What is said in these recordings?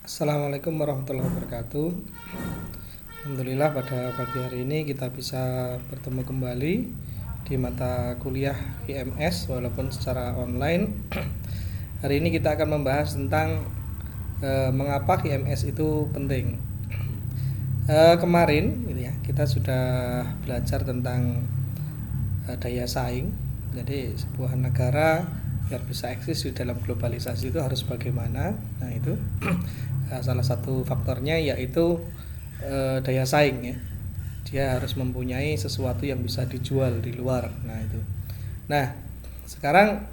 Assalamualaikum warahmatullahi wabarakatuh. Alhamdulillah pada pagi hari ini kita bisa bertemu kembali di mata kuliah IMS walaupun secara online. Hari ini kita akan membahas tentang mengapa IMS itu penting. Kemarin gitu ya, kita sudah belajar tentang daya saing. Jadi sebuah negara biar bisa eksis di dalam globalisasi itu harus bagaimana. Nah itu salah satu faktornya yaitu daya saing ya. Dia harus mempunyai sesuatu yang bisa dijual di luar. Nah itu. Nah sekarang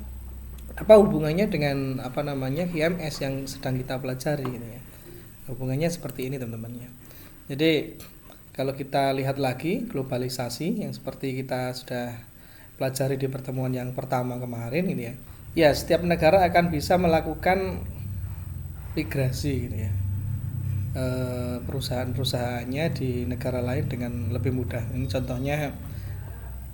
apa hubungannya dengan IMS yang sedang kita pelajari ini ya. Hubungannya seperti ini teman-teman ya. Jadi kalau kita lihat lagi globalisasi yang seperti kita sudah pelajari di pertemuan yang pertama kemarin ini ya. Ya, setiap negara akan bisa melakukan migrasi gitu ya. Perusahaan-perusahaannya di negara lain dengan lebih mudah. Ini contohnya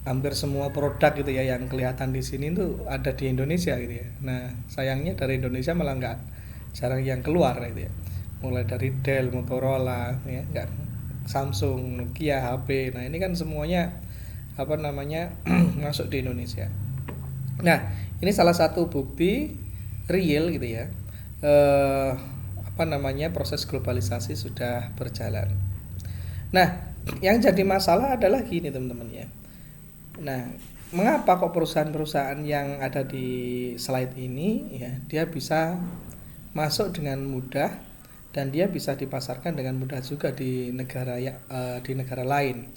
hampir semua produk gitu ya yang kelihatan di sini tuh ada di Indonesia gitu ya. Nah, sayangnya dari Indonesia malah nggak jarang yang keluar gitu ya. Mulai dari Dell, Motorola, ya, nggak Samsung, Nokia, HP. Nah, ini kan semuanya masuk di Indonesia. Nah, ini salah satu bukti real gitu ya. Proses globalisasi sudah berjalan. Nah, yang jadi masalah adalah gini teman-teman ya. Nah, mengapa kok perusahaan-perusahaan yang ada di slide ini ya, dia bisa masuk dengan mudah dan dia bisa dipasarkan dengan mudah juga di negara lain.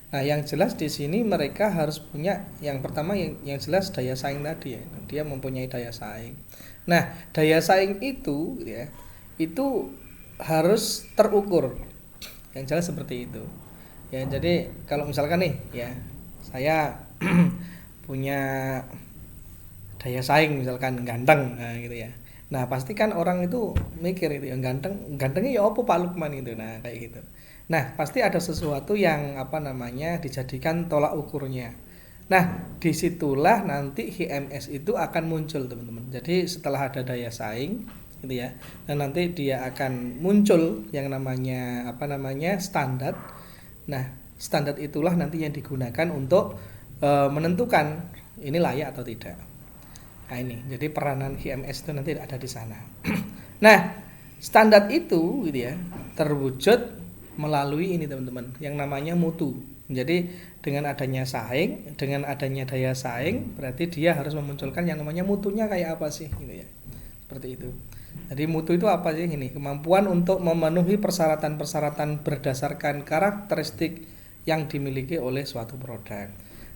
Nah, yang jelas di sini mereka harus punya yang pertama yang jelas daya saing tadi ya. Dia mempunyai daya saing. Nah, daya saing itu ya, itu harus terukur. Yang jelas seperti itu. Ya, jadi kalau misalkan nih ya, saya punya daya saing misalkan ganteng nah gitu ya. Nah, pasti kan orang itu mikir itu yang gantengnya ya apa Pak Lukman itu. Nah, kayak gitu. Nah, pasti ada sesuatu yang dijadikan tolak ukurnya. Nah, disitulah nanti HMS itu akan muncul, teman-teman. Jadi setelah ada daya saing, gitu ya, dan nanti dia akan muncul yang namanya standar. Nah, standar itulah nanti yang digunakan untuk menentukan ini layak atau tidak. Nah ini, jadi peranan HMS itu nanti ada di sana. Nah, standar itu gitu ya, terwujud melalui ini teman-teman, yang namanya mutu. Jadi dengan adanya saing, dengan adanya daya saing, berarti dia harus memunculkan yang namanya mutunya kayak apa sih gitu ya. Seperti itu. Jadi mutu itu apa sih ini? Kemampuan untuk memenuhi persyaratan-persyaratan berdasarkan karakteristik yang dimiliki oleh suatu produk.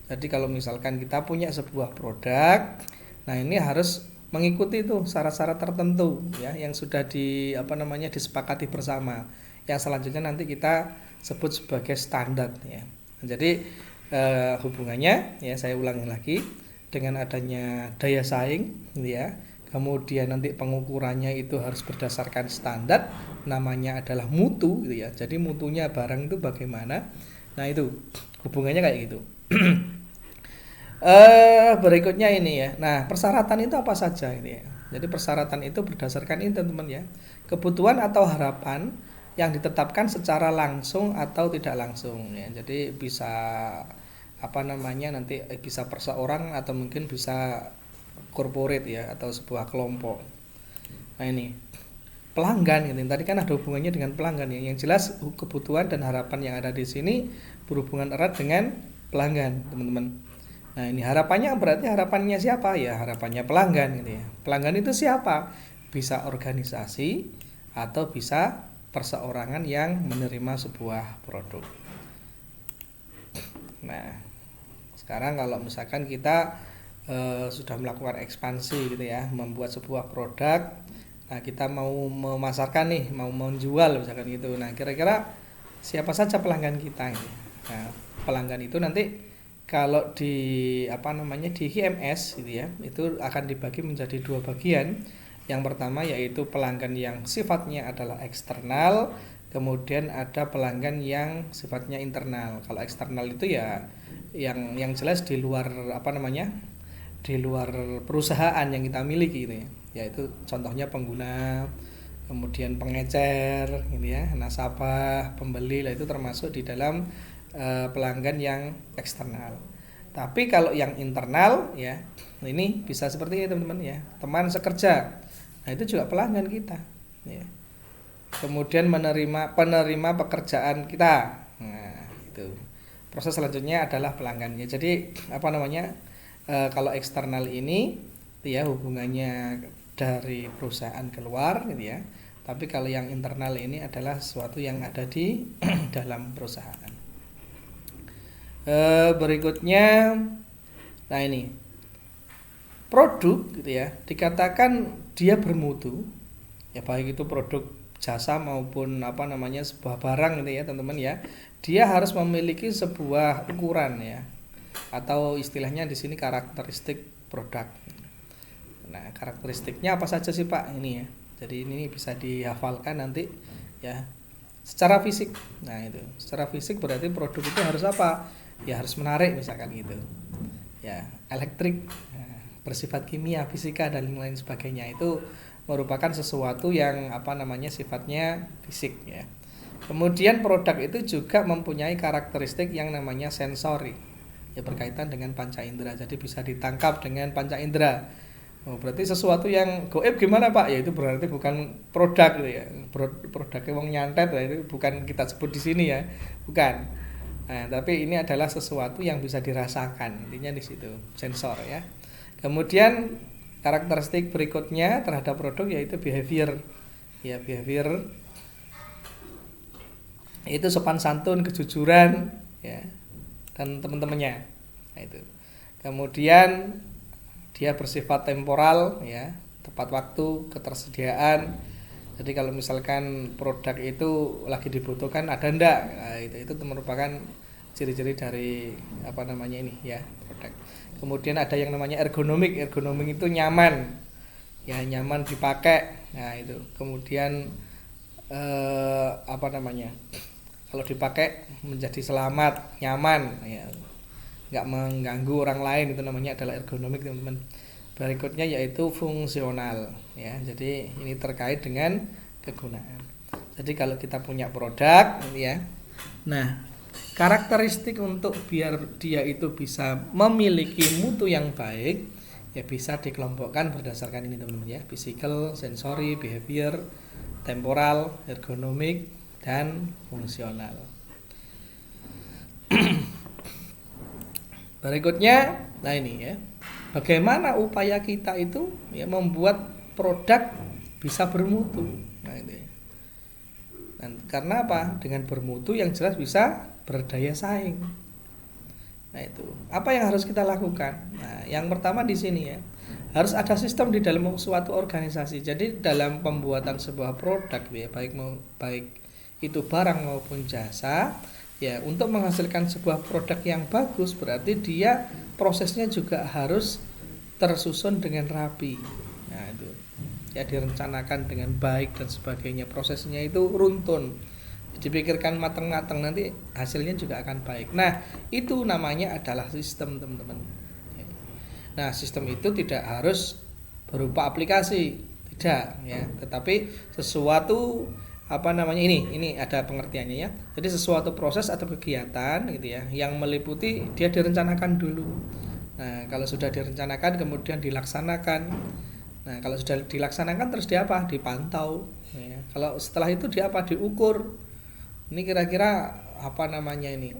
Jadi kalau misalkan kita punya sebuah produk, nah ini harus mengikuti itu syarat-syarat tertentu ya yang sudah disepakati bersama. Yang selanjutnya nanti kita sebut sebagai standar ya. Jadi hubungannya ya saya ulangi lagi dengan adanya daya saing ya. Kemudian nanti pengukurannya itu harus berdasarkan standar, namanya adalah mutu gitu ya. Jadi mutunya barang itu bagaimana? Nah, itu hubungannya kayak gitu. Berikutnya ini ya. Nah, persyaratan itu apa saja ini ya. Jadi persyaratan itu berdasarkan ini teman-teman ya. Kebutuhan atau harapan yang ditetapkan secara langsung atau tidak langsung ya. Jadi bisa nanti bisa perseorang atau mungkin bisa corporate ya atau sebuah kelompok. Nah, ini pelanggan gitu. Tadi kan ada hubungannya dengan pelanggan ya. Yang jelas kebutuhan dan harapan yang ada di sini berhubungan erat dengan pelanggan, teman-teman. Nah, ini harapannya berarti harapannya siapa? Ya, harapannya pelanggan gitu ya. Pelanggan itu siapa? Bisa organisasi atau bisa perseorangan yang menerima sebuah produk. Nah, sekarang kalau misalkan kita sudah melakukan ekspansi gitu ya, membuat sebuah produk. Nah, kita mau memasarkan nih, mau menjual misalkan gitu. Nah, kira-kira siapa saja pelanggan kita ini? Nah, pelanggan itu nanti kalau di di HMS gitu ya, itu akan dibagi menjadi dua bagian. Yang pertama yaitu pelanggan yang sifatnya adalah eksternal, kemudian ada pelanggan yang sifatnya internal. Kalau eksternal itu ya yang jelas di luar di luar perusahaan yang kita miliki gitu ya. Yaitu contohnya pengguna kemudian pengecer gitu ya, nasabah, pembeli lah itu termasuk di dalam pelanggan yang eksternal. Tapi kalau yang internal ya, ini bisa seperti ini teman-teman ya, teman sekerja. Nah, itu juga pelanggan kita ya. Kemudian penerima pekerjaan kita. Nah, itu. Proses selanjutnya adalah pelanggannya. Jadi apa namanya? Kalau eksternal ini ya hubungannya dari perusahaan keluar gitu ya. Tapi kalau yang internal ini adalah sesuatu yang ada di dalam perusahaan. Berikutnya, nah ini produk gitu ya, dikatakan dia bermutu, ya baik itu produk jasa maupun apa namanya sebuah barang gitu ya teman-teman ya. Dia harus memiliki sebuah ukuran ya, atau istilahnya di sini karakteristik produk. Nah, karakteristiknya apa saja sih Pak ini ya? Jadi ini bisa dihafalkan nanti ya. Secara fisik. Nah, itu. Secara fisik berarti produk itu harus apa? Ya harus menarik misalkan gitu. Ya, elektrik, bersifat kimia, fisika dan lain sebagainya. Itu merupakan sesuatu yang apa namanya sifatnya fisik ya. Kemudian produk itu juga mempunyai karakteristik yang namanya sensori. Ya berkaitan dengan panca indera. Jadi bisa ditangkap dengan panca indera. Oh, berarti sesuatu yang goib gimana Pak? Ya itu berarti bukan produk gitu ya. Produknya wong nyantet ya, itu bukan kita sebut di sini ya. Bukan. Nah, tapi ini adalah sesuatu yang bisa dirasakan. Intinya di situ, sensor ya. Kemudian karakteristik berikutnya terhadap produk yaitu behavior. Ya, behavior itu sopan santun, kejujuran ya dan teman-temannya. Nah, itu. Kemudian dia bersifat temporal ya, tepat waktu, ketersediaan. Jadi kalau misalkan produk itu lagi dibutuhkan ada ndak, nah, itu merupakan ciri-ciri dari apa namanya ini ya produk. Kemudian ada yang namanya ergonomik. Ergonomik itu nyaman ya, nyaman dipakai. Nah itu kemudian apa namanya, kalau dipakai menjadi selamat, nyaman ya, nggak mengganggu orang lain, itu namanya adalah ergonomik teman-teman. Berikutnya yaitu fungsional ya, jadi ini terkait dengan kegunaan. Jadi kalau kita punya produk ya, nah karakteristik untuk biar dia itu bisa memiliki mutu yang baik ya bisa dikelompokkan berdasarkan ini teman-teman ya, physical, sensory, behavior, temporal, ergonomik dan fungsional. Berikutnya, nah ini ya, bagaimana upaya kita itu ya membuat produk bisa bermutu. Nah ini. Dan karena apa? Dengan bermutu yang jelas bisa berdaya saing. Nah itu, apa yang harus kita lakukan? Nah, yang pertama di sini ya, harus ada sistem di dalam suatu organisasi. Jadi dalam pembuatan sebuah produk ya, baik itu barang maupun jasa. Ya, untuk menghasilkan sebuah produk yang bagus berarti dia prosesnya juga harus tersusun dengan rapi. Nah, itu. Ya direncanakan dengan baik dan sebagainya. Prosesnya itu runtun. Dipikirkan matang-matang, nanti hasilnya juga akan baik. Nah, itu namanya adalah sistem, teman-teman. Nah, sistem itu tidak harus berupa aplikasi, tidak ya, tetapi sesuatu apa namanya ini ada pengertiannya ya. Jadi sesuatu proses atau kegiatan gitu ya yang meliputi dia direncanakan dulu. Nah, kalau sudah direncanakan kemudian dilaksanakan. Nah, kalau sudah dilaksanakan terus dia apa? Dipantau ya. Kalau setelah itu dia apa? Diukur. Ini kira-kira apa namanya ini?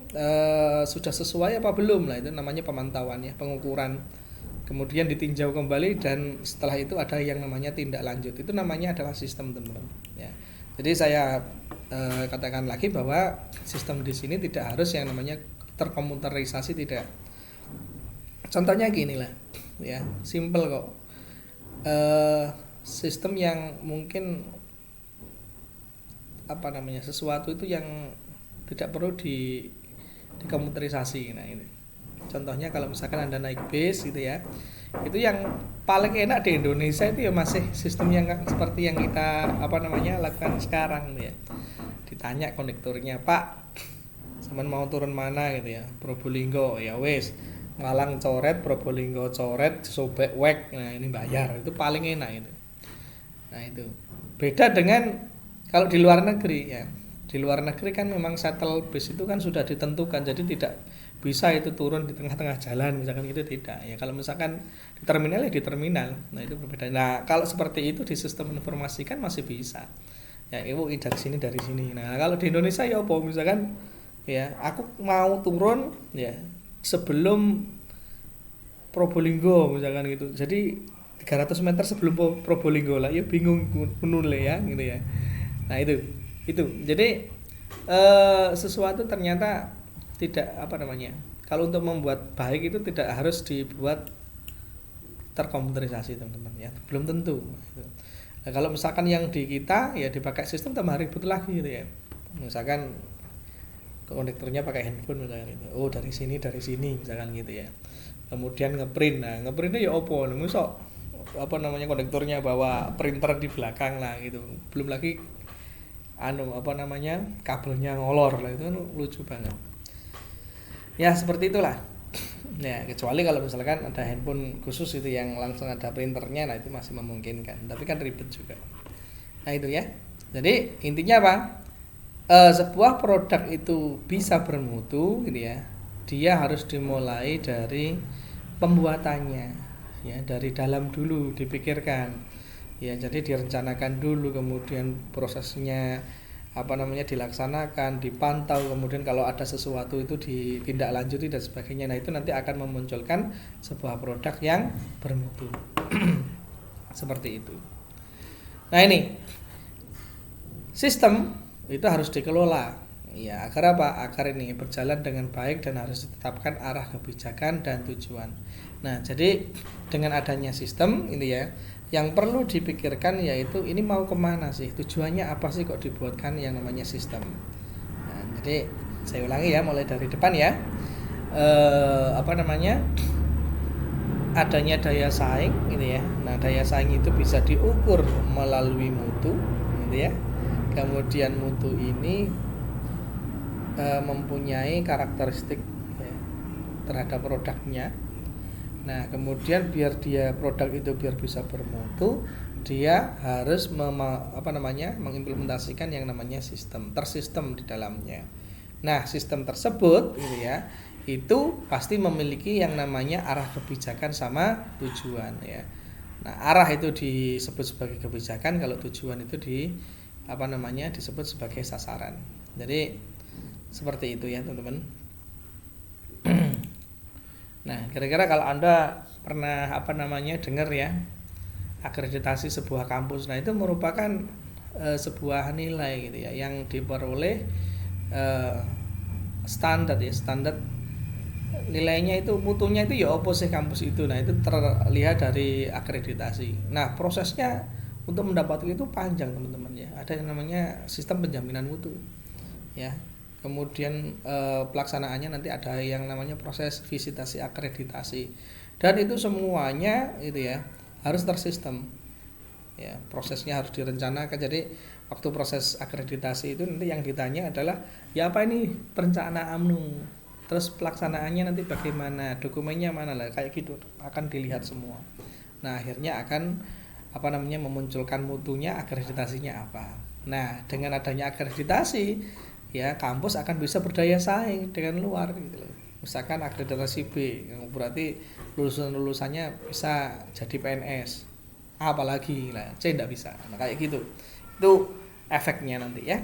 Sudah sesuai apa belum? Lah itu namanya pemantauan ya, pengukuran. Kemudian ditinjau kembali dan setelah itu ada yang namanya tindak lanjut. Itu namanya adalah sistem, teman-teman ya. Jadi saya katakan lagi bahwa sistem di sini tidak harus yang namanya terkomputerisasi, tidak. Contohnya gini lah, ya, simple kok. Sistem yang mungkin apa namanya sesuatu itu yang tidak perlu dikomputerisasi. Nah ini. Contohnya kalau misalkan Anda naik bis gitu ya, itu yang paling enak di Indonesia itu ya masih sistem yang seperti yang kita apa namanya lakukan sekarang ya. Ditanya kondekturnya, Pak, sampean mau turun mana gitu ya, Probolinggo, ya wes, Malang coret, Probolinggo coret, sobek wek, nah ini bayar, itu paling enak itu. Nah itu. Beda dengan kalau di luar negeri ya. Di luar negeri kan memang shuttle bus itu kan sudah ditentukan, jadi tidak bisa itu turun di tengah-tengah jalan misalkan gitu, tidak ya. Kalau misalkan di terminal ya di terminal, nah itu berbeda. Nah kalau seperti itu di sistem informasi kan masih bisa ya, ibu dari sini. Nah kalau di Indonesia ya apa, misalkan ya aku mau turun ya sebelum Probolinggo misalkan gitu, jadi 300 meter sebelum Probolinggo lah, ya bingung menule ya gitu ya. Nah itu jadi sesuatu ternyata tidak apa namanya, kalau untuk membuat baik itu tidak harus dibuat terkomputerisasi teman-teman ya, belum tentu gitu. Nah, kalau misalkan yang di kita ya dipakai sistem tambah ribet lagi gitu ya, misalkan konektornya pakai handphone misalkan itu, oh dari sini misalkan gitu ya, kemudian ngeprint. Nah ngeprintnya ya opo misal apa namanya, konektornya bawa printer di belakang lah gitu, belum lagi apa namanya, kabelnya ngolor lah, itu kan lucu banget ya, seperti itulah ya. Kecuali kalau misalkan ada handphone khusus itu yang langsung ada printernya, nah itu masih memungkinkan, tapi kan ribet juga. Nah itu ya, jadi intinya apa, sebuah produk itu bisa bermutu gitu ya, dia harus dimulai dari pembuatannya ya, dari dalam dulu dipikirkan ya, jadi direncanakan dulu, kemudian prosesnya apa namanya dilaksanakan, dipantau, kemudian kalau ada sesuatu itu ditindaklanjuti dan sebagainya. Nah itu nanti akan memunculkan sebuah produk yang bermutu. Seperti itu. Nah ini sistem itu harus dikelola ya, agar apa, agar ini berjalan dengan baik dan harus ditetapkan arah kebijakan dan tujuan. Nah jadi dengan adanya sistem ini ya, yang perlu dipikirkan yaitu ini mau kemana sih, tujuannya apa sih kok dibuatkan yang namanya sistem. Nah, jadi saya ulangi ya, mulai dari depan ya, apa namanya, adanya daya saing gitu ya. Nah daya saing itu bisa diukur melalui mutu gitu ya, kemudian mutu ini mempunyai karakteristik ya, terhadap produknya. Nah kemudian biar dia produk itu biar bisa bermutu, dia harus mengimplementasikan yang namanya sistem, tersistem di dalamnya. Nah sistem tersebut gitu ya, itu pasti memiliki yang namanya arah kebijakan sama tujuan ya. Nah arah itu disebut sebagai kebijakan, kalau tujuan itu disebut sebagai sasaran. Jadi seperti itu ya teman-teman. Nah, kira-kira kalau Anda pernah dengar ya, akreditasi sebuah kampus, nah itu merupakan sebuah nilai gitu ya, yang diperoleh standar nilainya itu, mutunya itu ya apa sih kampus itu. Nah itu terlihat dari akreditasi. Nah prosesnya untuk mendapatkan itu panjang teman-teman ya, ada yang namanya sistem penjaminan mutu ya. Kemudian pelaksanaannya nanti ada yang namanya proses visitasi akreditasi, dan itu semuanya itu ya harus tersistem ya, prosesnya harus direncanakan. Jadi waktu proses akreditasi itu nanti yang ditanya adalah ya apa ini perencanaanmu, terus pelaksanaannya nanti bagaimana, dokumennya mana lah, kayak gitu akan dilihat semua. Nah akhirnya akan memunculkan mutunya, akreditasinya apa. Nah dengan adanya akreditasi ya, kampus akan bisa berdaya saing dengan luar gitu loh. Misalkan akreditasi B, yang berarti lulusannya bisa jadi PNS, apalagi lah C tidak bisa. Nah kayak gitu, itu efeknya nanti ya.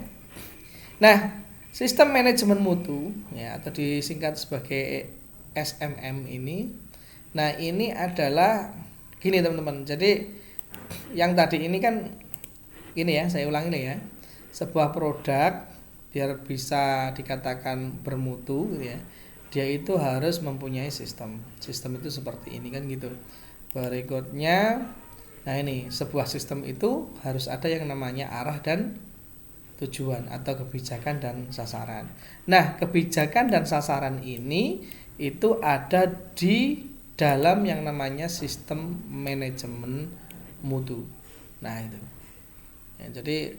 Nah sistem manajemen mutu ya, atau disingkat sebagai SMM ini, nah ini adalah gini teman-teman. Jadi yang tadi ini kan gini ya, saya ulangi nih ya, sebuah produk biar bisa dikatakan bermutu gitu ya, dia itu harus mempunyai sistem. Sistem itu seperti ini kan gitu. Berikutnya, nah ini sebuah sistem itu harus ada yang namanya arah dan tujuan atau kebijakan dan sasaran. Nah kebijakan dan sasaran ini itu ada di dalam yang namanya sistem manajemen mutu. Nah itu ya, jadi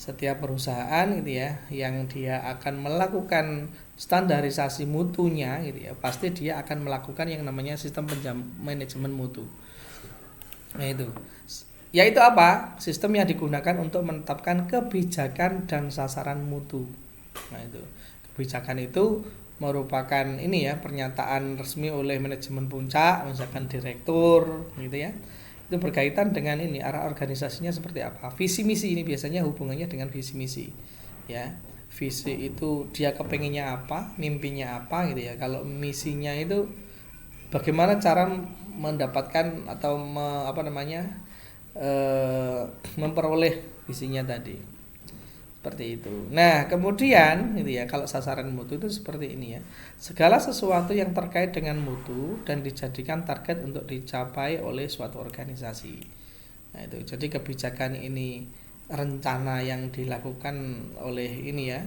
setiap perusahaan gitu ya, yang dia akan melakukan standarisasi mutunya gitu ya, pasti dia akan melakukan yang namanya sistem manajemen mutu. Nah itu Yaitu apa? Sistem yang digunakan untuk menetapkan kebijakan dan sasaran mutu. Nah, itu. Kebijakan itu merupakan ini ya, pernyataan resmi oleh manajemen puncak, misalkan direktur gitu ya. Itu berkaitan dengan ini, arah organisasinya seperti apa. Visi misi ini biasanya hubungannya dengan visi misi. Ya. Visi itu dia kepenginnya apa, mimpinya apa gitu ya. Kalau misinya itu bagaimana cara mendapatkan atau memperoleh visinya tadi, seperti itu. Nah kemudian gitu ya, kalau sasaran mutu itu seperti ini ya, segala sesuatu yang terkait dengan mutu dan dijadikan target untuk dicapai oleh suatu organisasi. Nah itu, jadi kebijakan ini rencana yang dilakukan oleh ini ya,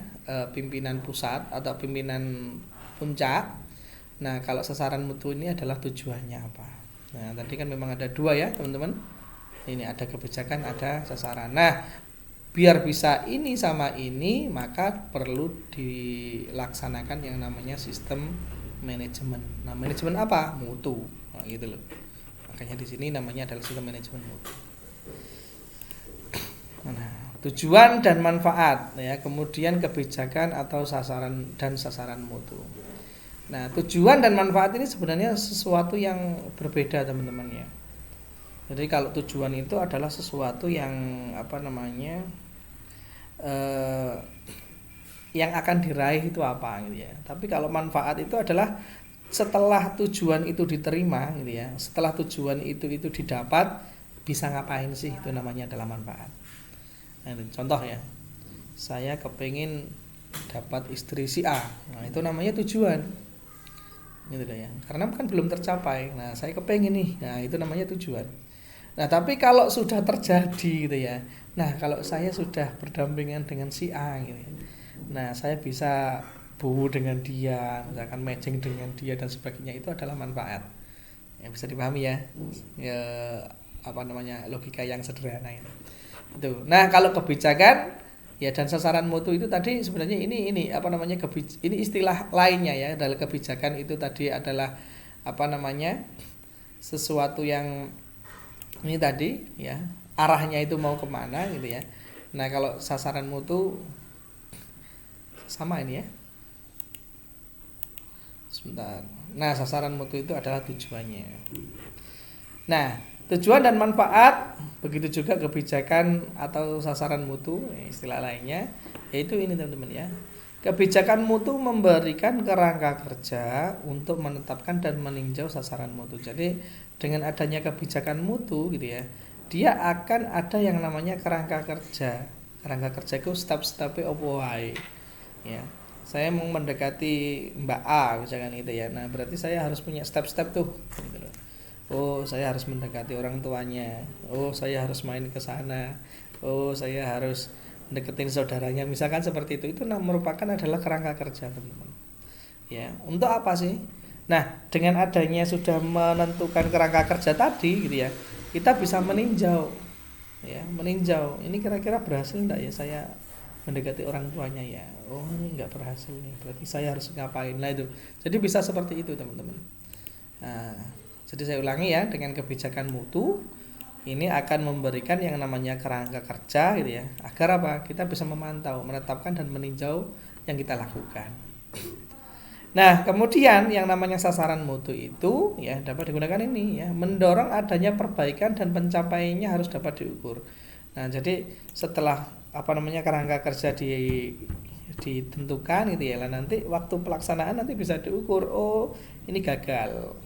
pimpinan pusat atau pimpinan puncak. Nah, kalau sasaran mutu ini adalah tujuannya apa. Nah, tadi kan memang ada dua ya, teman-teman. Ini ada kebijakan, ada sasaran. Nah, biar bisa ini sama ini, maka perlu dilaksanakan yang namanya sistem manajemen. Nah, manajemen apa? Mutu. Nah, gitu loh. Makanya di sini namanya adalah sistem manajemen mutu. Nah, tujuan dan manfaat ya, kemudian kebijakan atau sasaran dan sasaran mutu. Nah, tujuan dan manfaat ini sebenarnya sesuatu yang berbeda, teman-teman ya. Jadi kalau tujuan itu adalah sesuatu yang yang akan diraih itu apa gitu ya. Tapi kalau manfaat itu adalah setelah tujuan itu diterima gitu ya. Setelah tujuan itu didapat, bisa ngapain sih, itu namanya adalah manfaat. Nah, contoh ya. Saya kepingin dapat istri si A. Nah, itu namanya tujuan. Gitu ya, karena kan belum tercapai. Nah saya kepengen nih, nah itu namanya tujuan. Nah tapi kalau sudah terjadi gitu ya, nah kalau saya sudah berdampingan dengan si A gitu ya, nah saya bisa dengan dia, misalkan matching dengan dia dan sebagainya, itu adalah manfaat yang bisa dipahami ya, logika yang sederhana itu. Nah kalau kebijakan ya dan sasaran mutu itu tadi sebenarnya ini ini istilah lainnya ya. Dalam kebijakan itu tadi adalah sesuatu yang ini tadi ya, arahnya itu mau kemana gitu ya. Nah kalau sasaran mutu sama ini ya, sebentar. Nah sasaran mutu itu adalah tujuannya. Nah tujuan dan manfaat, begitu juga kebijakan atau sasaran mutu, istilah lainnya, yaitu ini teman-teman ya. Kebijakan mutu memberikan kerangka kerja untuk menetapkan dan meninjau sasaran mutu. Jadi dengan adanya kebijakan mutu gitu ya, dia akan ada yang namanya kerangka kerja. Kerangka kerja itu step-stepnya opo wae. Ya. Saya mau mendekati Mbak A misalkan itu ya. Nah, berarti saya harus punya step-step tuh gitu loh. Oh, saya harus mendekati orang tuanya. Oh, saya harus main ke sana. Oh, saya harus deketin saudaranya. Misalkan seperti itu. Itu merupakan adalah kerangka kerja, teman-teman. Ya, untuk apa sih? Nah, dengan adanya sudah menentukan kerangka kerja tadi gitu ya, kita bisa meninjau. Ya, meninjau. Ini kira-kira berhasil enggak ya saya mendekati orang tuanya ya. Oh, ini enggak berhasil nih. Berarti saya harus ngapain lah itu. Jadi bisa seperti itu, teman-teman. Nah, jadi saya ulangi ya, dengan kebijakan mutu ini akan memberikan yang namanya kerangka kerja gitu ya, agar apa? Kita bisa memantau, menetapkan dan meninjau yang kita lakukan. Nah, kemudian yang namanya sasaran mutu itu ya dapat digunakan ini ya, mendorong adanya perbaikan dan pencapaiannya harus dapat diukur. Nah, jadi setelah kerangka kerja ditentukan gitu ya, nanti waktu pelaksanaan nanti bisa diukur. Oh, ini gagal.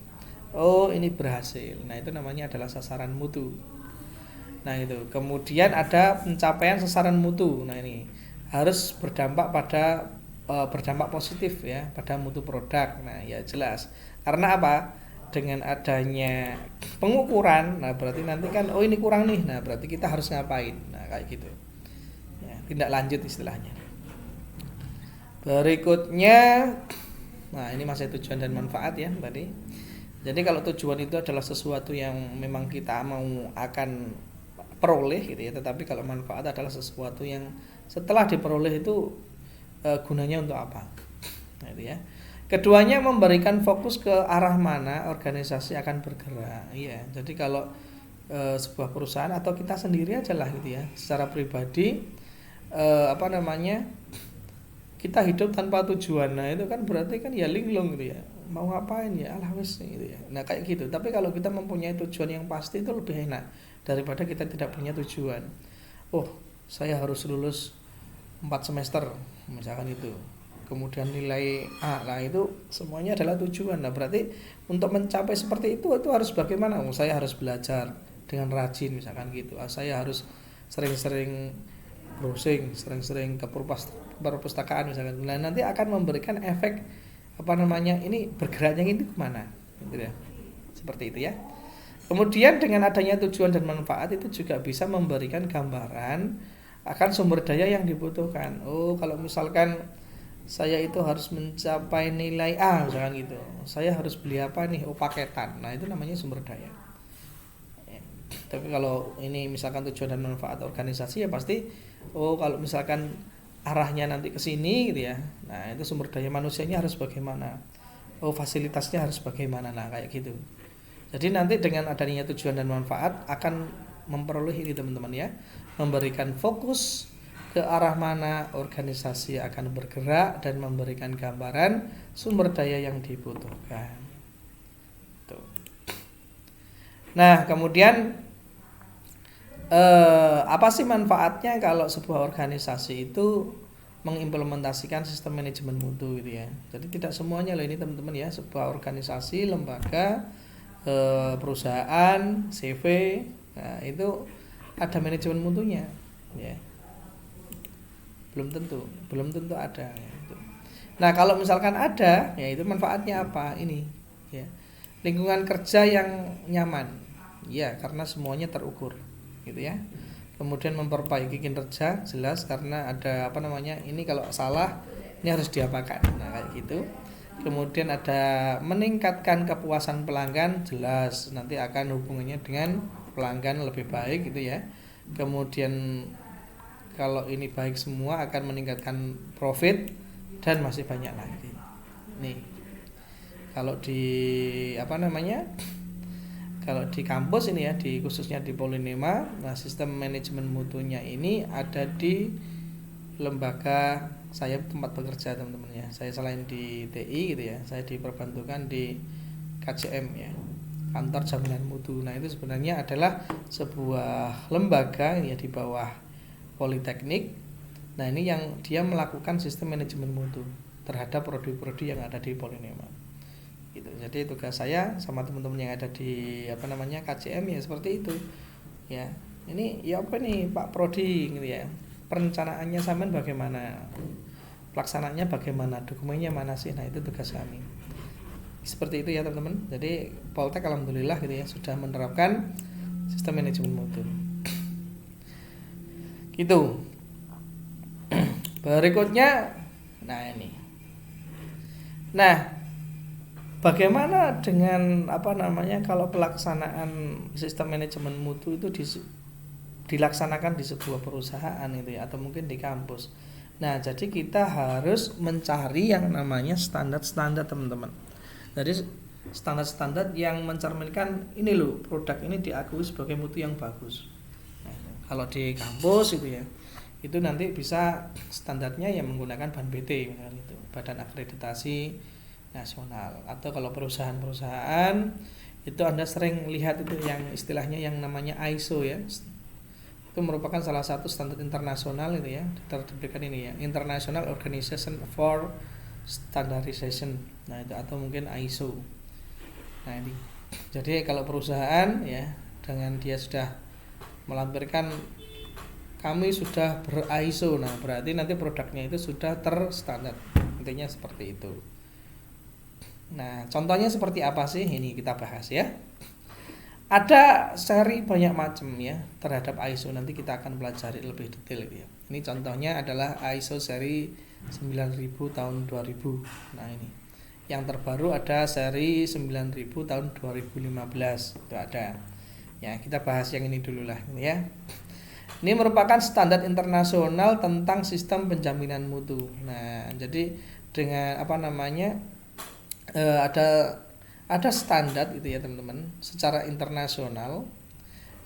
Oh, ini berhasil. Nah, itu namanya adalah sasaran mutu. Nah, itu. Kemudian ada pencapaian sasaran mutu. Nah, ini harus berdampak positif ya pada mutu produk. Nah, ya jelas. Karena apa? Dengan adanya pengukuran, nah berarti nanti kan oh ini kurang nih. Nah, berarti kita harus ngapain? Nah, kayak gitu. Ya, tindak lanjut istilahnya. Berikutnya, nah ini masih tujuan dan manfaat ya tadi. Jadi kalau tujuan itu adalah sesuatu yang memang kita mau akan peroleh gitu ya, tetapi kalau manfaat adalah sesuatu yang setelah diperoleh itu gunanya untuk apa? Nah, itu ya. Keduanya memberikan fokus ke arah mana organisasi akan bergerak. Iya, jadi kalau sebuah perusahaan atau kita sendiri aja lah gitu ya, secara pribadi apa namanya, kita hidup tanpa tujuan. Nah itu kan berarti kan ya linglung gitu ya, mau ngapain ya alah wis gitu ya. Nah kayak gitu. Tapi kalau kita mempunyai tujuan yang pasti itu lebih enak daripada kita tidak punya tujuan. Oh, saya harus lulus 4 semester misalkan itu, kemudian nilai A, nah itu semuanya adalah tujuan. Nah berarti untuk mencapai seperti itu harus bagaimana? Oh, saya harus belajar dengan rajin misalkan gitu. Saya harus sering-sering browsing, sering-sering ke perpustakaan misalkan. Nah nanti akan memberikan efek apa namanya, ini bergeraknya ini kemana gitu ya, seperti itu ya. Kemudian dengan adanya tujuan dan manfaat itu juga bisa memberikan gambaran akan sumber daya yang dibutuhkan. Oh kalau misalkan saya itu harus mencapai nilai A misalkan gitu, saya harus beli apa nih? Oh paketan. Nah itu namanya sumber daya ya. Tapi kalau ini misalkan tujuan dan manfaat organisasi ya pasti, oh kalau misalkan arahnya nanti ke sini gitu ya, nah itu sumber daya manusianya harus bagaimana, oh fasilitasnya harus bagaimana, nah kayak gitu. Jadi nanti dengan adanya tujuan dan manfaat akan memperoleh ini teman-teman ya, memberikan fokus ke arah mana organisasi akan bergerak dan memberikan gambaran sumber daya yang dibutuhkan. Tuh. Nah, kemudian apa sih manfaatnya kalau sebuah organisasi itu mengimplementasikan sistem manajemen mutu gitu ya. Jadi tidak semuanya loh ini teman-teman ya, sebuah organisasi, lembaga, perusahaan, CV, nah itu ada manajemen mutunya ya. belum tentu ada ya. Nah kalau misalkan ada ya itu manfaatnya apa ini ya, lingkungan kerja yang nyaman ya karena semuanya terukur gitu ya. Kemudian memperbaiki kinerja jelas karena ada apa namanya, ini kalau salah ini harus diapakan, nah kayak gitu. Kemudian ada meningkatkan kepuasan pelanggan, jelas nanti akan hubungannya dengan pelanggan lebih baik gitu ya. Kemudian kalau ini baik semua akan meningkatkan profit dan masih banyak lagi. Nih, kalau di apa namanya? Kalau di kampus ini ya, di khususnya di Polinema, nah sistem manajemen mutunya ini ada di lembaga saya tempat bekerja teman-teman ya. Saya selain di TI gitu ya, saya diperbantukan di KJM ya, kantor jaminan mutu. Nah itu sebenarnya adalah sebuah lembaga ya di bawah Politeknik. Nah ini yang dia melakukan sistem manajemen mutu terhadap prodi-prodi yang ada di Polinema gitu. Jadi tugas saya sama teman-teman yang ada di apa namanya KCM ya seperti itu ya. Ini ya apa nih Pak Prodi gitu ya, perencanaannya sampean bagaimana, pelaksanaannya bagaimana, dokumennya mana sih. Nah itu tugas kami seperti itu ya teman-teman. Jadi Poltek alhamdulillah gitu ya sudah menerapkan sistem manajemen mutu gitu. Berikutnya nah ini, nah bagaimana dengan apa namanya kalau pelaksanaan sistem manajemen mutu itu dilaksanakan di sebuah perusahaan itu ya, atau mungkin di kampus. Nah jadi kita harus mencari yang namanya standar-standar teman-teman. Jadi standar-standar yang mencerminkan ini loh produk ini diakui sebagai mutu yang bagus. Kalau di kampus itu ya, itu nanti bisa standarnya yang menggunakan BAN-PT misalkan itu, Badan Akreditasi Nasional. Atau kalau perusahaan-perusahaan itu Anda sering lihat itu yang istilahnya yang namanya ISO ya. Itu merupakan salah satu standar internasional itu ya, diterbitkan ini ya, International Organization for Standardization. Nah itu atau mungkin ISO. Nah ini. Jadi kalau perusahaan ya dengan dia sudah melampirkan kami sudah ber-ISO, nah berarti nanti produknya itu sudah terstandar, intinya seperti itu. Nah contohnya seperti apa sih, ini kita bahas ya. Ada seri banyak macam ya terhadap ISO, nanti kita akan pelajari lebih detail ya. Ini contohnya adalah ISO seri 9000 tahun 2000. Nah ini yang terbaru ada seri 9000 tahun 2015 itu ada. Ya, kita bahas yang ini dulu lah ya. Ini merupakan standar internasional tentang sistem penjaminan mutu. Nah, jadi dengan apa namanya ada standar gitu ya teman-teman secara internasional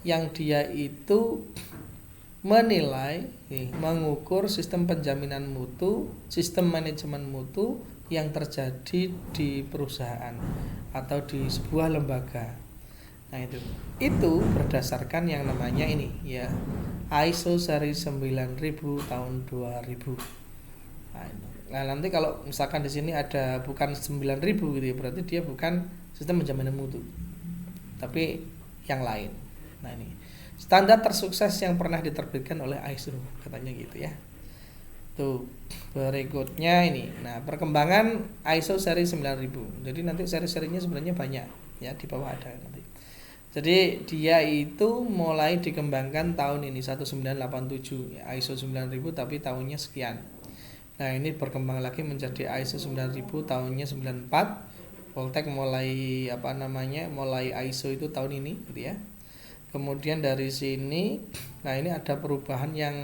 yang dia itu menilai, mengukur sistem penjaminan mutu, sistem manajemen mutu yang terjadi di perusahaan atau di sebuah lembaga. Nah, itu berdasarkan yang namanya ini ya, ISO seri 9000 tahun 2000. Nah, nanti kalau misalkan di sini ada bukan 9000 gitu ya, berarti dia bukan sistem penjaminan mutu, tapi yang lain. Nah, ini standar tersukses yang pernah diterbitkan oleh ISO katanya gitu ya. Tuh, berikutnya ini. Nah, perkembangan ISO seri 9000. Jadi nanti seri-serinya sebenarnya banyak ya, di bawah ada nanti. Jadi dia itu mulai dikembangkan tahun ini 1987 ya, ISO 9000 tapi tahunnya sekian. Nah, ini berkembang lagi menjadi ISO 9000 tahunnya 94. Poltek mulai mulai ISO itu tahun ini gitu ya. Kemudian dari sini, nah ini ada perubahan yang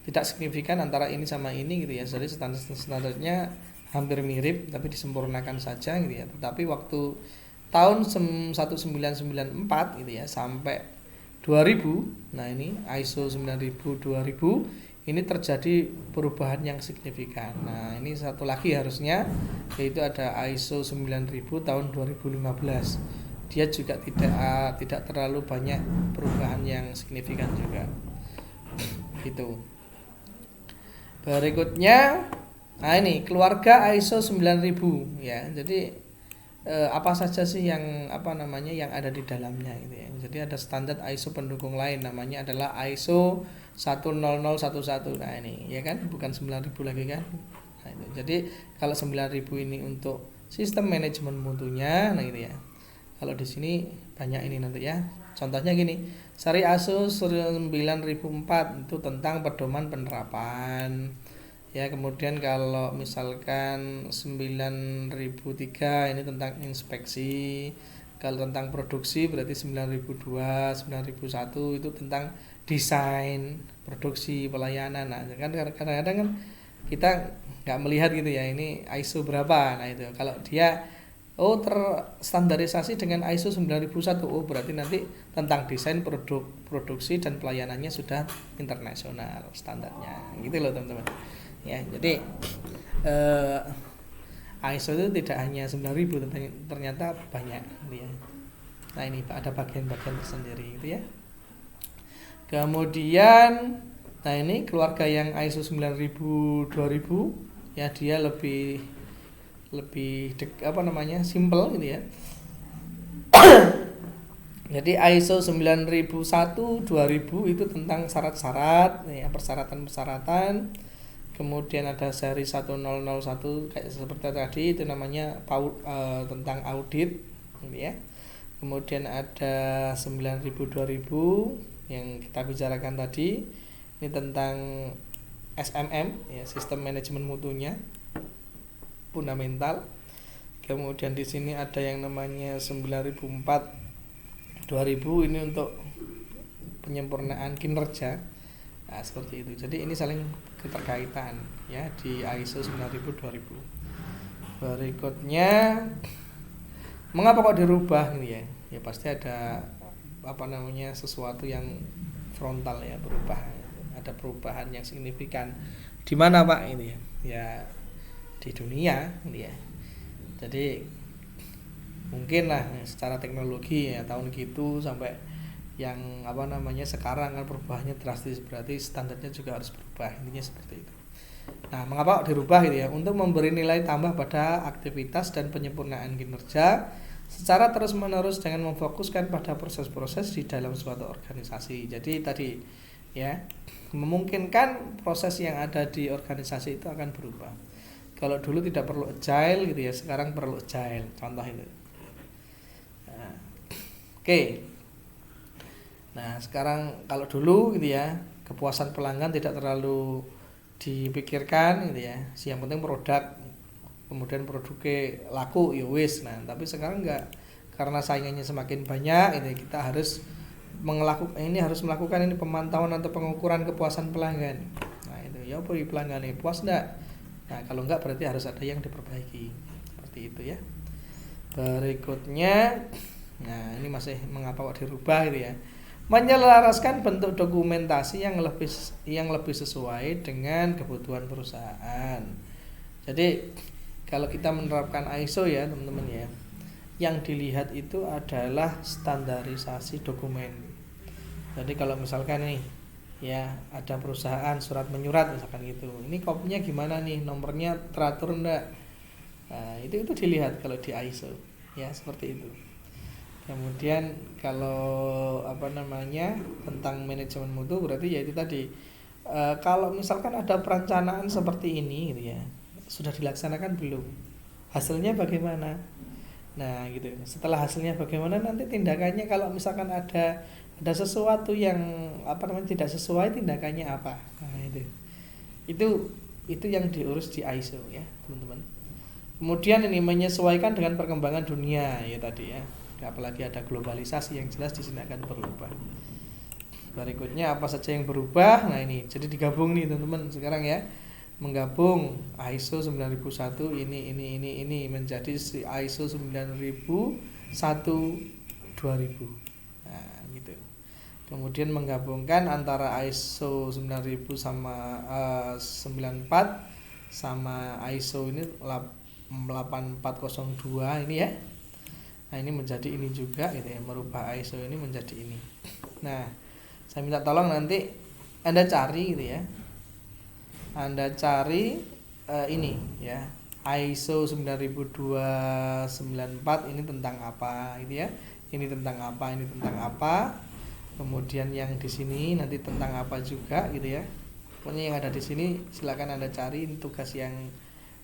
tidak signifikan antara ini sama ini gitu ya. Jadi standarnya hampir mirip tapi disempurnakan saja gitu ya. Tetapi waktu tahun 1994 gitu ya sampai 2000, nah ini ISO 9000 2000 ini terjadi perubahan yang signifikan. Nah, ini satu lagi harusnya yaitu ada ISO 9000 tahun 2015. Dia juga tidak terlalu banyak perubahan yang signifikan juga. Gitu. Berikutnya, nah ini keluarga ISO 9000 ya. Jadi apa saja sih yang yang ada di dalamnya gitu ya. Jadi ada standar ISO pendukung lain namanya adalah ISO 10011. Nah, ini ya kan bukan 9000 lagi kan. Nah, itu. Jadi kalau 9000 ini untuk sistem manajemen mutunya, nah gitu ya. Kalau di sini banyak ini nanti ya. Contohnya gini, seri ISO 9004 itu tentang pedoman penerapan. Ya, kemudian kalau misalkan 9003 ini tentang inspeksi. Kalau tentang produksi berarti 9002, 9001 itu tentang desain, produksi, pelayanan. Nah, kan kadang-kadang kan kita nggak melihat gitu ya, ini ISO berapa. Nah, itu kalau dia terstandarisasi dengan ISO 9001, berarti nanti tentang desain, produksi dan pelayanannya sudah internasional standarnya. Gitu loh, teman-teman. Ya, jadi ISO itu tidak hanya 9000 ternyata banyak gitu ya. Nah, ini ada bagian-bagian tersendiri gitu ya. Kemudian nah ini keluarga yang ISO 9000 2000 ya, dia lebih simple gitu ya. Jadi ISO 9001 2000 itu tentang syarat-syarat ya, persyaratan-persyaratan. Kemudian ada seri 1001 kayak seperti tadi itu namanya tentang audit gitu ya. Kemudian ada 9000 2000 yang kita bicarakan tadi, ini tentang SMM ya, sistem manajemen mutunya fundamental. Kemudian di sini ada yang namanya 9004 2000 ini untuk penyempurnaan kinerja. Nah, seperti itu. Jadi ini saling keterkaitan ya di ISO 9000 2000. Berikutnya, mengapa kok dirubah ini ya? Ya pasti ada sesuatu yang frontal ya, berubah. Ada perubahan yang signifikan. Di mana Pak ini ya? Ya di dunia ini ya. Jadi mungkin lah secara teknologi ya tahun gitu sampai yang sekarang kan perubahannya drastis, berarti standarnya juga harus berubah, intinya seperti itu. Nah, mengapa dirubah gitu ya? Untuk memberi nilai tambah pada aktivitas dan penyempurnaan kinerja secara terus-menerus dengan memfokuskan pada proses-proses di dalam suatu organisasi. Jadi tadi ya, memungkinkan proses yang ada di organisasi itu akan berubah. Kalau dulu tidak perlu agile gitu ya, sekarang perlu agile. Contoh itu. Nah, oke. Nah, sekarang kalau dulu gitu ya, kepuasan pelanggan tidak terlalu dipikirkan gitu ya. Yang penting produk, kemudian produknya laku ya wis. Nah, tapi sekarang enggak, karena saingannya semakin banyak itu kita harus melakukan ini pemantauan atau pengukuran kepuasan pelanggan. Nah, itu ya pelanggan ini puas enggak? Nah, kalau enggak berarti harus ada yang diperbaiki. Seperti itu ya. Berikutnya, nah ini masih mengapa kok dirubah gitu ya. menyelaraskan bentuk dokumentasi yang lebih sesuai dengan kebutuhan perusahaan. Jadi kalau kita menerapkan ISO ya teman-teman ya, yang dilihat itu adalah standarisasi dokumen. Jadi kalau misalkan nih ya ada perusahaan surat menyurat misalkan gitu, ini kopinya gimana nih, nomornya teratur enggak? Nah, itu dilihat kalau di ISO ya, seperti itu. Kemudian kalau tentang manajemen mutu berarti ya itu tadi, kalau misalkan ada perencanaan seperti ini gitu ya, sudah dilaksanakan belum, hasilnya bagaimana. Nah gitu, setelah hasilnya bagaimana nanti tindakannya, kalau misalkan ada sesuatu yang tidak sesuai, tindakannya apa. Nah itu yang diurus di ISO ya teman-teman. Kemudian ini menyesuaikan dengan perkembangan dunia ya tadi ya, apalagi ada globalisasi yang jelas di sini akan berubah. Berikutnya apa saja yang berubah. Nah ini jadi digabung nih teman-teman sekarang ya, menggabung ISO 9001 ini menjadi ISO 9001 2000. Nah gitu. Kemudian menggabungkan antara ISO 9000 sama 94 sama ISO ini 8402 ini ya. Nah ini menjadi ini juga gitu ya, merubah ISO ini menjadi ini. Nah saya minta tolong nanti Anda cari gitu ya, Anda cari ini ya, ISO 9294 ini tentang apa gitu ya, ini tentang apa, ini tentang apa. Kemudian yang di sini nanti tentang apa juga gitu ya. Pokoknya yang ada di sini silakan Anda cari, ini tugas yang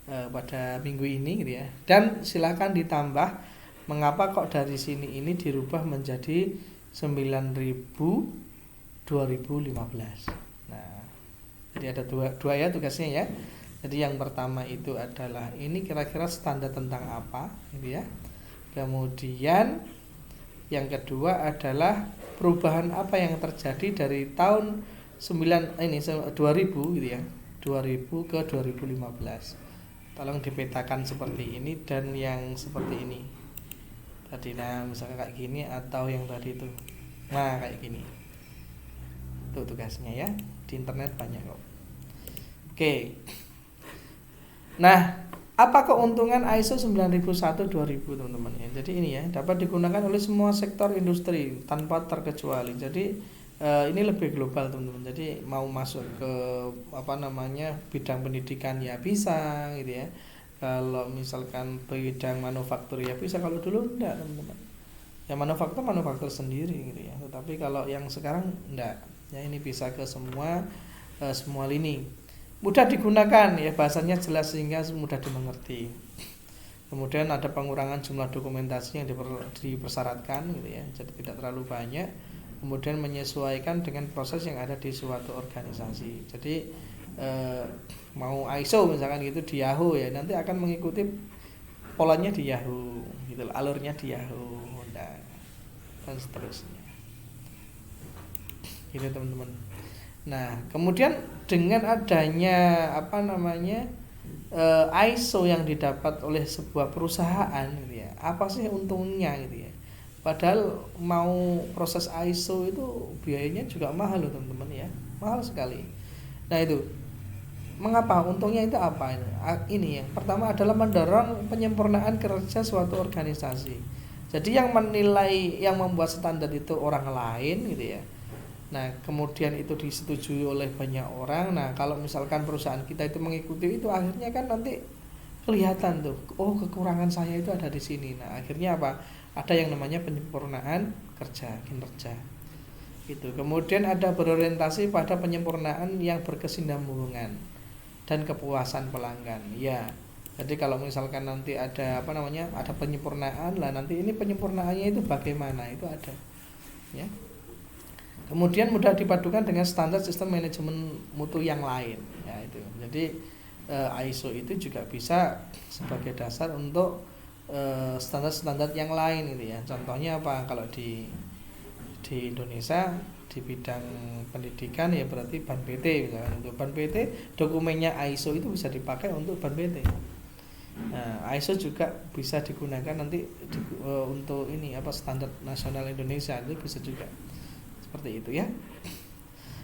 pada minggu ini gitu ya. Dan silakan ditambah mengapa kok dari sini ini dirubah menjadi 9000 2015. Nah, jadi ada dua ya tugasnya ya. Jadi yang pertama itu adalah ini kira-kira standar tentang apa gitu ya. Kemudian yang kedua adalah perubahan apa yang terjadi dari tahun 2000 gitu ya. 2000 ke 2015. Tolong dipetakan seperti ini dan yang seperti ini. Tadi misalnya kayak gini atau yang tadi itu. Nah, kayak gini. Itu tugasnya ya. Di internet banyak kok. Oke. Nah, apa keuntungan ISO 9001 2000 teman-teman ya? Jadi ini ya, dapat digunakan oleh semua sektor industri tanpa terkecuali. Jadi ini lebih global teman-teman. Jadi mau masuk ke bidang pendidikan ya bisa gitu ya. Kalau misalkan bidang manufaktur ya bisa, kalau dulu enggak teman-teman. Ya manufaktur sendiri gitu ya. Tetapi kalau yang sekarang enggak. Ya ini bisa ke semua lini. Mudah digunakan ya, bahasanya jelas sehingga mudah dimengerti. Kemudian ada pengurangan jumlah dokumentasi yang dipersyaratkan gitu ya. Jadi tidak terlalu banyak. Kemudian menyesuaikan dengan proses yang ada di suatu organisasi. Jadi mau ISO misalkan gitu di Yahoo ya, nanti akan mengikuti polanya di Yahoo gitu, alurnya di Yahoo dan seterusnya gitu teman-teman. Nah kemudian dengan adanya ISO yang didapat oleh sebuah perusahaan gitu ya, apa sih untungnya gitu ya. Padahal mau proses ISO itu biayanya juga mahal loh teman-teman ya, mahal sekali. Nah itu mengapa, untungnya itu apa? Ini yang pertama adalah mendorong penyempurnaan kerja suatu organisasi. Jadi yang menilai, yang membuat standar itu orang lain gitu ya. Nah kemudian itu disetujui oleh banyak orang. Nah kalau misalkan perusahaan kita itu mengikuti itu, akhirnya kan nanti kelihatan tuh, oh kekurangan saya itu ada di sini. Nah akhirnya apa? Ada yang namanya penyempurnaan kinerja gitu. Kemudian ada berorientasi pada penyempurnaan yang berkesinambungan dan kepuasan pelanggan ya. Jadi kalau misalkan nanti ada ada penyempurnaan lah, nanti ini penyempurnaannya itu bagaimana, itu ada ya. Kemudian mudah dipadukan dengan standar sistem manajemen mutu yang lain ya itu. Jadi ISO itu juga bisa sebagai dasar untuk standar-standar yang lain gitu ya. Contohnya apa? Kalau di Indonesia di bidang pendidikan ya berarti Ban PT misalkan. Untuk Ban PT dokumennya ISO itu bisa dipakai untuk Ban PT. Nah, ISO juga bisa digunakan nanti untuk standar nasional Indonesia itu bisa juga Seperti itu ya.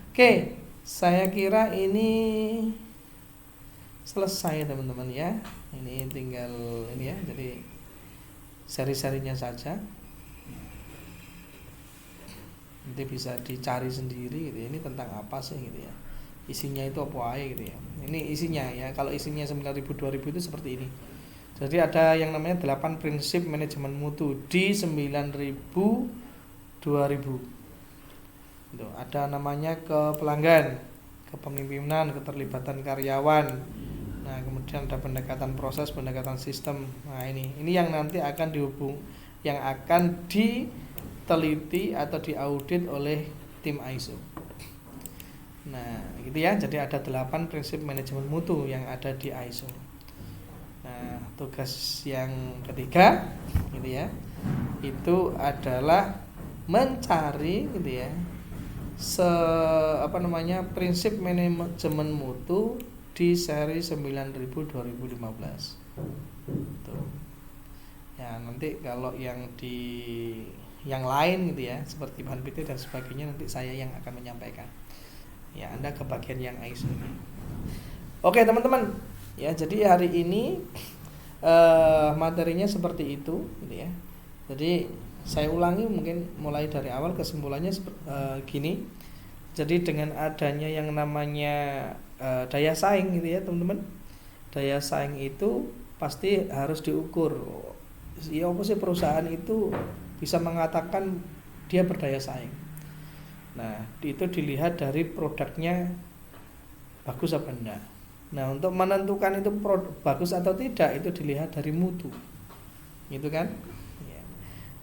Oke, saya kira ini selesai teman-teman ya. Ini tinggal ini ya, jadi seri-serinya saja. Nanti bisa dicari sendiri gitu ya. Ini tentang apa sih gitu ya. Isinya itu apa aja gitu ya. Ini isinya ya. Kalau isinya 9.000 2.000 itu seperti ini. Jadi ada yang namanya 8 prinsip manajemen mutu di 9.000 2.000. Itu ada namanya pelanggan, kepemimpinan, keterlibatan karyawan. Nah, kemudian ada pendekatan proses, pendekatan sistem. Nah, ini yang nanti akan yang akan diteliti atau diaudit oleh tim ISO. Nah, gitu ya. Jadi ada 8 prinsip manajemen mutu yang ada di ISO. Nah, tugas yang ketiga gitu ya. Itu adalah mencari gitu ya. Prinsip manajemen mutu di seri 9.000 2015. Tuh. Ya, nanti kalau yang lain gitu ya, seperti bahan PT dan sebagainya, nanti saya yang akan menyampaikan. Ya, Anda ke bagian yang ISO ini. Oke, teman-teman. Ya, jadi hari ini materinya seperti itu gitu ya. Jadi saya ulangi mungkin mulai dari awal, kesimpulannya gini. Jadi dengan adanya yang namanya daya saing gitu ya, teman-teman. Daya saing itu pasti harus diukur. Ya, apa sih perusahaan itu bisa mengatakan dia berdaya saing. Nah, itu dilihat dari produknya bagus apa enggak. Nah, untuk menentukan itu bagus atau tidak itu dilihat dari mutu. Gitu kan? Ya.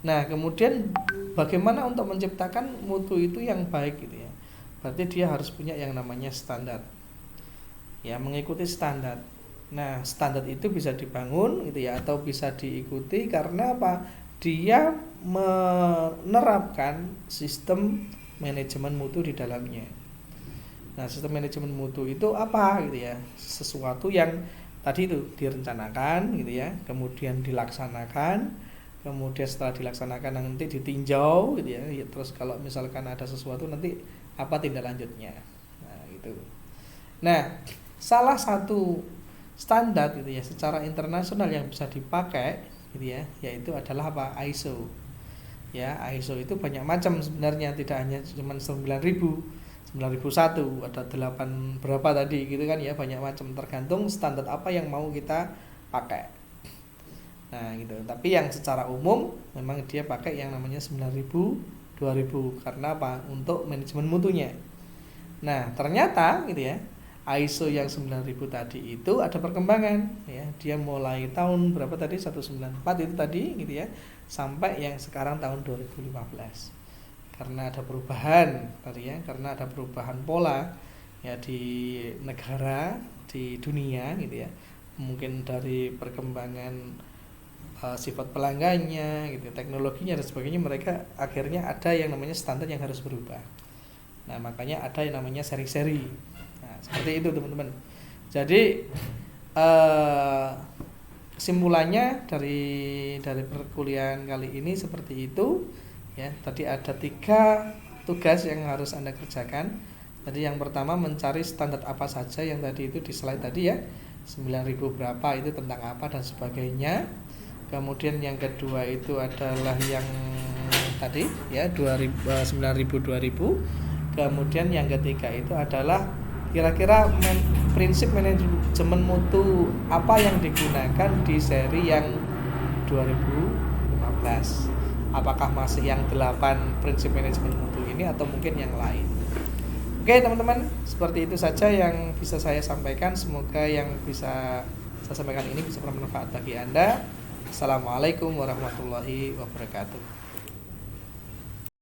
Nah, kemudian bagaimana untuk menciptakan mutu itu yang baik gitu ya. Berarti dia harus punya yang namanya standar. Ya, mengikuti standar. Nah, standar itu bisa dibangun gitu ya, atau bisa diikuti karena apa? Dia menerapkan sistem manajemen mutu di dalamnya. Nah, sistem manajemen mutu itu apa gitu ya? Sesuatu yang tadi itu direncanakan gitu ya, kemudian dilaksanakan, kemudian setelah dilaksanakan nanti ditinjau gitu ya. Terus kalau misalkan ada sesuatu nanti apa tindak lanjutnya. Nah, gitu. Nah, salah satu standar gitu ya secara internasional yang bisa dipakai gitu ya, yaitu adalah apa? ISO. Ya, ISO itu banyak macam sebenarnya, tidak hanya cuma 9.000, 9.001, ada 8 berapa tadi gitu kan ya, banyak macam, tergantung standar apa yang mau kita pakai. Nah, gitu. Tapi yang secara umum memang dia pakai yang namanya 9.000 2.000 karena apa? Untuk manajemen mutunya. Nah, ternyata gitu ya, ISO yang 9.000 tadi itu ada perkembangan ya. Dia mulai tahun berapa tadi? 194 itu tadi gitu ya, sampai yang sekarang tahun 2015. Karena ada perubahan tadi ya, karena ada perubahan pola ya di negara, di dunia gitu ya. Mungkin dari perkembangan sifat pelanggannya gitu, teknologinya dan sebagainya, mereka akhirnya ada yang namanya standar yang harus berubah. Nah, makanya ada yang namanya seri-seri. Nah, seperti itu teman-teman. Jadi kesimpulannya dari perkuliahan kali ini seperti itu ya. Tadi ada 3 tugas yang harus Anda kerjakan. Tadi yang pertama mencari standar apa saja yang tadi itu di slide tadi ya, 9.000 berapa itu tentang apa dan sebagainya. Kemudian yang kedua itu adalah yang tadi ya 9.000 2.000. Kemudian yang ketiga itu adalah kira-kira prinsip manajemen mutu apa yang digunakan di seri yang 2015. Apakah masih yang 8 prinsip manajemen mutu ini atau mungkin yang lain. Oke teman-teman, seperti itu saja yang bisa saya sampaikan. Semoga yang bisa saya sampaikan ini bisa bermanfaat bagi Anda. Assalamualaikum warahmatullahi wabarakatuh.